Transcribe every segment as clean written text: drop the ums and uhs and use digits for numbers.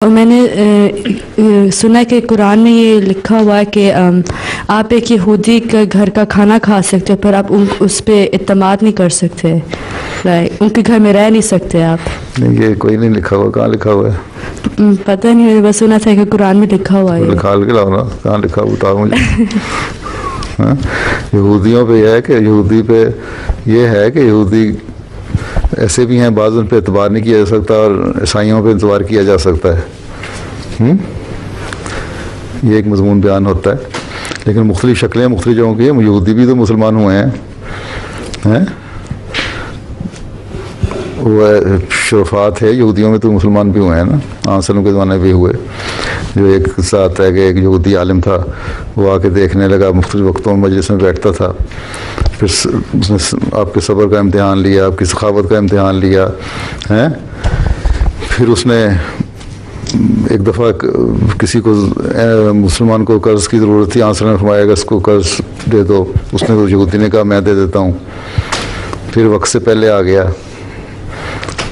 और मैंने सुना कि कुरान में ये लिखा हुआ है कि आप एक यहूदी का घर का खाना खा सकते हो पर आप उस पर इत्तेमाद नहीं कर सकते, उनके घर में रह नहीं सकते आप। नहीं, ये कोई नहीं लिखा हुआ। कहाँ लिखा हुआ है? पता नहीं, मैंने बस सुना था कि कुरान में लिखा हुआ है। लिखा के लाओ ना, कहाँ लिखा हुआ बताओ मुझे। यहूदियों पे यह है कि यहूदी पे ये है कि यहूदी ऐसे भी हैं, बाज़ उन पे एतबार नहीं किया जा सकता और ईसाइयों पे एतबार किया जा सकता है। ये एक मजमून बयान होता है, लेकिन मुख्तलिफ शक्लें मुख्तलिफ जगहों की है। यहूदी भी तो मुसलमान हुए हैं, वो शरफात है यहूदियों में तो मुसलमान भी हुए हैं ना, आसलों के ज़माने भी हुए। जो एक साथ है कि एक यहूदी आलिम था, वो आके देखने लगा, मुख्तलिफ वक्तों में मजलिस में बैठता था, फिर उसने आपके सब्र का इम्तिहान लिया, आपकी सखावत का इम्तिहान लिया है। फिर उसने एक दफ़ा किसी को मुसलमान को कर्ज़ की ज़रूरत थी, आंसर ने फरमाया इसको कर्ज़ दे दो। उसने तो यहूदी ने कहा मैं दे देता हूँ। फिर वक्त से पहले आ गया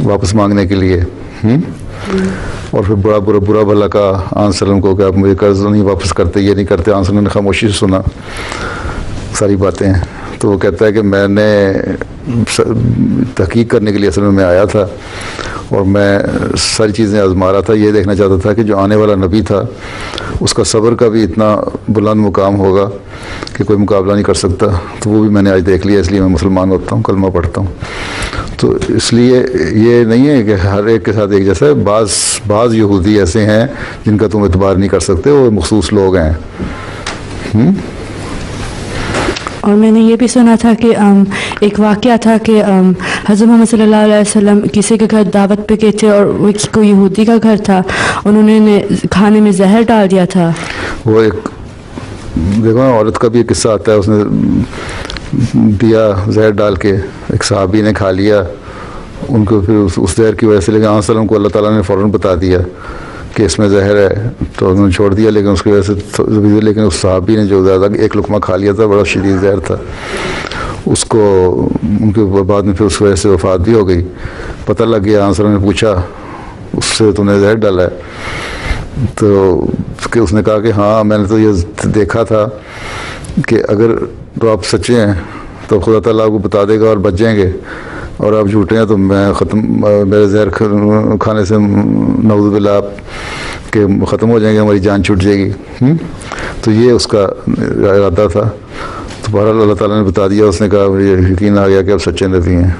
वापस मांगने के लिए, और फिर बड़ा बुरा भला का आंसर को कि आप मुझे कर्ज़ नहीं वापस करते, ये नहीं करते। आंसर ने खामोशी से सुना सारी बातें। तो वो कहता है कि मैंने तहकीक करने के लिए असल में मैं आया था और मैं सारी चीज़ें आजमा रहा था। ये देखना चाहता था कि जो आने वाला नबी था उसका सब्र का भी इतना बुलंद मुकाम होगा कि कोई मुकाबला नहीं कर सकता। तो वो भी मैंने आज देख लिया, इसलिए मैं मुसलमान होता हूँ, कलमा पढ़ता हूँ। तो इसलिए ये नहीं है कि हर एक के साथ एक जैसा है। बाज़ यहूदी ऐसे हैं जिनका तुम एतबार नहीं कर सकते, वो मखसूस लोग हैं। और मैंने ये भी सुना था कि एक वाक़या था कि हज़रत मोहम्मद सल्लल्लाहु अलैहि वसल्लम किसी के घर दावत पे गए थे और वो कोई यहूदी का घर था, उन्होंने खाने में जहर डाल दिया था। वो एक देखो ना, औरत का भी एक किस्सा आता है, उसने दिया जहर डाल के, एक सहाबी ने खा लिया उनको, फिर उस जहर की वजह से, लेकिन आसलम को अल्लाह ताला ने फ़ौरन बता दिया कि इसमें जहर है, तो उन्होंने छोड़ दिया। लेकिन उसकी वजह से, लेकिन उस सहाबी ने जो ज़्यादा एक लुकमा खा लिया था, बड़ा शदीद जहर था, उसको उनके बाद में फिर उस वजह से वफ़ात भी हो गई। पता लग गया, आंसर ने पूछा उससे तूने जहर डाला है? तो उसने कहा कि हाँ, मैंने तो ये देखा था कि अगर तो आप सच्चे हैं तो खुदा ताला आपको बता देगा और बच जाएंगे, और आप झूठे हैं तो मैं मेरे जहर खाने से नऊज़ बिल्लाह के ख़त्म हो जाएंगे, हमारी जान छूट जाएगी। तो ये उसका इरादा था। तो बहरहाल अल्लाह ताला ने बता दिया, उसने कहा मुझे यकीन आ गया कि आप सच्चे नबी हैं।